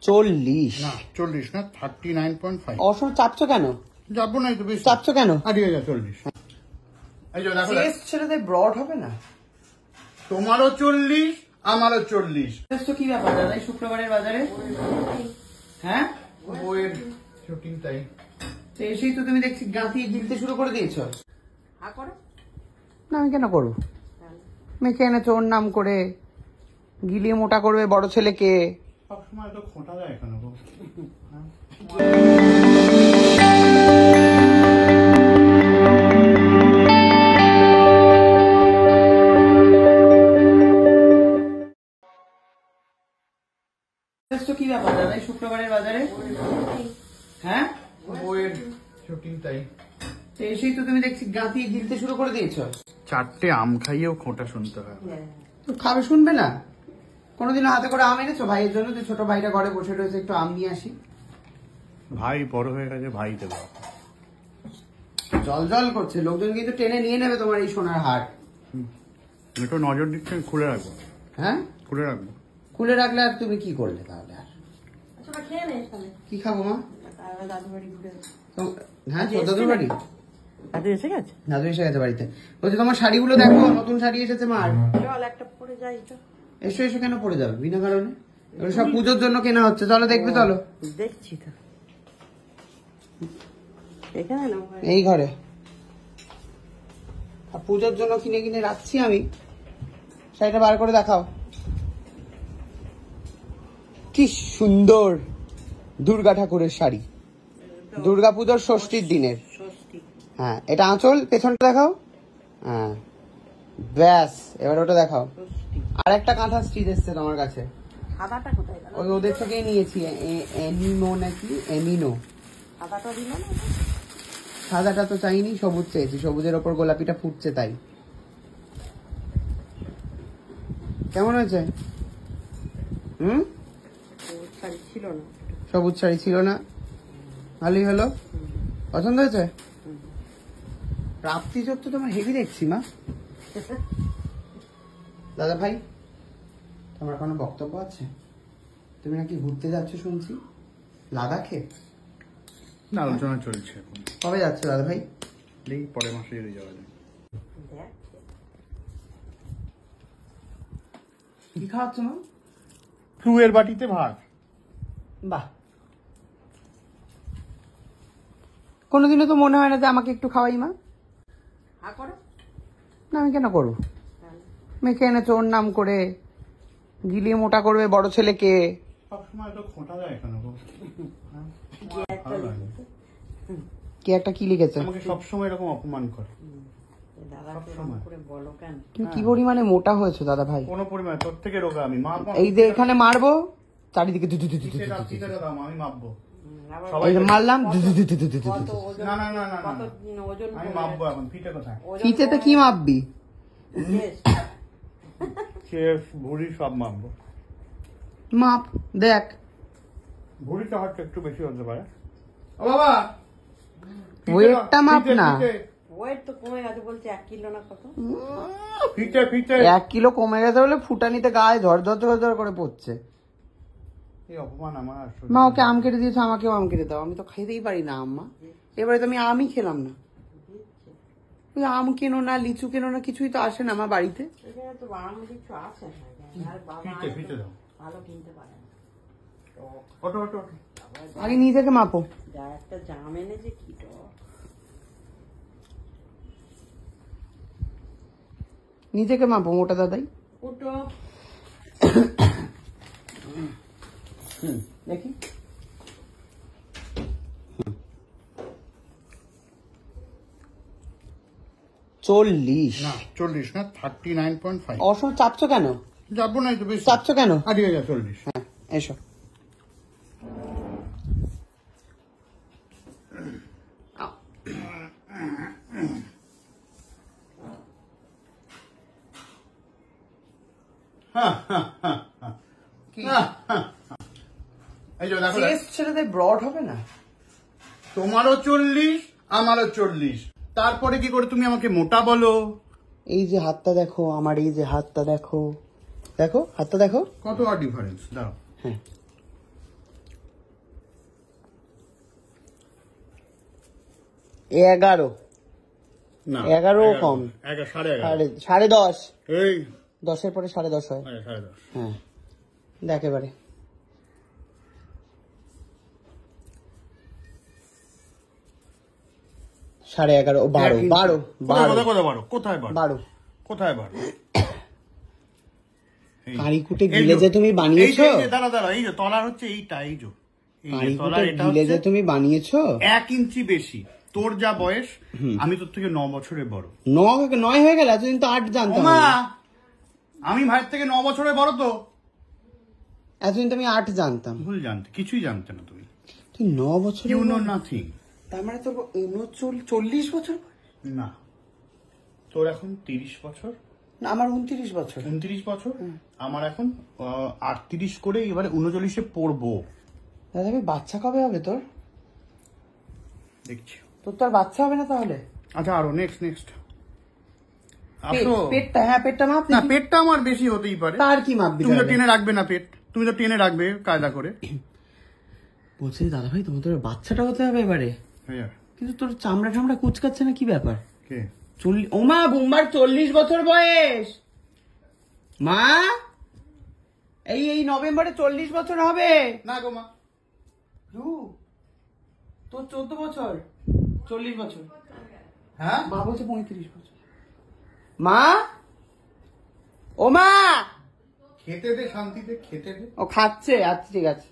40 না 40 না 39.5 অসম চাপছো কেন? যাবো না তো বেশি চাপছো কেন? ঠিক আছে 40 এই যে দেখো ফেস ছেড়ে ব্রড হবে না? তোমারও 40 আমারও 40 তো কি ব্যাপার দাদা এই শুক্রবারের বাজারে? হ্যাঁ বইয়ের শুটিং টাইম তো এসেই তো তুমি দেখছি গাঁথি গিলতে শুরু করে দিয়েছো। না আমি কেন করবো? মেখে এনেছো ওর নাম করে, গিলিয়ে মোটা করবে বড় ছেলেকে। সবসময় তো খোঁটা যায় এখানে কি ব্যাপার দাদা এই শুক্রবারের বাজারে? হ্যাঁ বইয়ের শুটিং টাইম তো এসেই তো তুমি দেখছি গাঁথি গিলতে শুরু করে দিয়েছো। 4টে আম খাইয়েও খোঁটা শুনতে হয়। তো খাবে শুনবে না? কোনোদিনও হাতে করে আম এনেছো ভাইয়ের জন্য? যে ছোট ভাইটা ঘরে বসে রয়েছে, একটু আম নিয়ে আসি। ভাই বড় হয়ে গেছে, ভাই দেবো। জল জল করছে, লোকজন কিন্তু টেনে নিয়ে নেবে তোমার এই সোনার হাট। একটু নজর দিচ্ছে, খুলে রাখবো। হ্যাঁ খুলে রাখবো। খুলে রাখলে আর তুমি কি করলে তাহলে? আর কি খাবো মা? হ্যাঁ দাদুর বাড়ি। দাদু এসে গেছে? দাদু এসে গেছে বাড়িতে। বলছি তোমার শাড়িগুলো দেখো, নতুন শাড়ি এসেছে মার। চল একটা পরে যাই তো। এসো এসো, কেন পড়ে যাবে বিনা কারণে? এগুলো সব পুজোর জন্য কেনা হচ্ছে, চলো দেখবে চলো। দেখছি তো এখানে না এই ঘরে পুজোর জন্য কিনে কিনে রাখছি আমি। শাড়িটা বার করে দেখাও, কি সুন্দর দুর্গা ঠাকুরের শাড়ি, দুর্গা পুজোর ষষ্ঠীর দিনের। হ্যাঁ এটা আঁচল, পেছনটা দেখাও। হ্যাঁ ব্যাস, এবার ওটা দেখাও। আর একটা কাঁথা স্টিচ এসছে তোমার কাছে, সাদাটা কোথায় গেল? ওই ওদের থেকেই নিয়েছি, এমিনো নাকি এমিনো। সাদাটা দিল না? সাদাটা তো চাইনি, সবুজ চেয়েছি, সবুজের ওপর গোলাপিটা ফুটছে তাই। কেমন হয়েছে? শাড়ি ছিল না, সবুজ শাড়ি ছিল না, ভালোই হলো। পছন্দ হয়েছে? প্রাপ্তি যোগ তো তোমার হেভি দেখছি মা। দাদা ভাই তোমার কোনো বক্তব্য আছে? তুমি নাকি ঘুরতে যাচ্ছ শুনছি লাদাখে। না আলোচনা চলছে এখন। কবে যাচ্ছ দাদা ভাই? এই পরের মাসে যদি যাওয়া যায়। কি খাওয়াচ্ছ মা? ফ্লুয়ের বাটিতে ভাত। বাহ, কোনোদিনও তো মনে হয় না যে আমাকে একটু খাওয়াই মা। না আমি কেন করবো? মেখে এনেছো ওর নাম করে, গিলিয়ে মোটা করবে বড় ছেলেকে। সবসময় তো খোঁটা যায় এখানে কি একটা কি লিখেছে? আমাকে সবসময় এরকম অপমান করে। তুমি কি পরিমাণে মোটা হয়েছো দাদা ভাই? কোনো পরিমাণে, তোর থেকে রোগা আমি। এই যে এখানে মারবো চারিদিকে আমি মাপবো, এই যে মারলাম, না না না না আমি মাপবো এখন। ফিতে কোথায়? ফিতেতে কি মাপবি? ভুড়ি সব মাপবো। মাপ দেখ, ভুড়িটা হয়তো একটু বেশি হতে পারে। ও বাবা ওয়েটটা মাপ না। ওয়েট তো কমে গেছে বলছে, 1 কিলো না কত? ফিতে ফিতে 1 কিলো কমে গেছে বলে ফুটানিতে গায়ে ঝরঝর করে পড়ছে। এই অপমান আমার। মা ওকে আম কেটে দিয়েছে, আমাকেও আম কেটে দাও, আমি তো খাইতেই পারি না আম মা। এবারে তো আমি আমই খেলাম না। ওই আম কেনো না, লিচু কেনো না, কিছুই তো আসে না আমার বাড়িতে। এখানে তো বানানো কিছু আছে না, আর বাবা ফিতে ফিতে দাও, ভালো কিনতে পারে না। ওটো ওটো আগে নিয়ে থেকে মাপো। যা একটা জাম এনেছে কি তো, নিজেকে মাপো মোটা দাদাই। ওটো দেখি চল্লিশ না 40 না 39.5 অসম চাপছো কেন? যাবো না তো বেশি চাপছো কেন? ঠিক আছে 40। হ্যাঁ এসো। এই যে দেখো ছেলেদের ব্রড হবে না? তোমারও 40 আমারও 40, তারপরে কি করে তুমি আমাকে মোটা বলো? এই যে হাতটা দেখো আমার, এই যে হাতটা দেখো, দেখো হাতটা দেখো কত আর ডিফারেন্স। দাও হ্যাঁ 11 না 11 কম। 11, 11:30। 10:30 এই 10-এর পরে 10:30 হয়। 10:30। হ্যাঁ দেখ এবারে সাড়ে 11, 12 কোথায় 12? কাঁড়িকুটে গিলে যে তুমি বানিয়েছো, দাঁড়া এই যে তলার হচ্ছে এইটা, এই যে কাঁড়িকুটে গিলে যে তুমি বানিয়েছো 1 ইঞ্চি বেশি। তোর যা বয়স, আমি তোর থেকে 9 বছরের বড়। 9 হয়ে গেল, এতদিন তো 8 জানতাম। ওমা, আমি ভাইয়ের থেকে 9 বছরের বড় তো। এতদিন তো আমি 8 জানতাম। ভুল জানতে, কিছুই জানতে না তুমি। তুই 9 বছর, ইউ নো নাথিং। তার মানে তোর 39 বছর? না, তোর এখন 30 বছর। না আমার 29 বছর। 29 বছর, আমার এখন 38 করে এবারে 39-এ পড়বো। দাদা ভাই বাচ্চা কবে হবে তোর? দেখছি। তোর তো আর বাচ্চা হবে না তাহলে? আচ্ছা, আরো নেক্সট আসো। পেটটা, হ্যাঁ পেটটা মাপ না, দেখি। পেটটা আমার বেশি হতেই পারে। তার কি মাপবি? তুমি তো টেনে রাখবে না পেট, তুমি তো টেনে রাখবে কায়দা করে। বলছি দাদা ভাই তোমার তোর বাচ্চাটা হতে হবে এবারে, হ্যাঁ। কিন্তু তোর চামড়া টামড়া কুচকাচ্ছে না, কি ব্যাপার? কে? ওমা বুম্বার 40 বছর বয়স। মা এই নভেম্বরে 40 বছর হবে। না গো মা, তোর 14 বছর, 40 বছর। হ্যাঁ মা বলছে 35 বছর। মা, ও মা, খেতে দে শান্তিতে, খেতে দে। ও খাচ্ছে, আচ্ছা ঠিক আছে।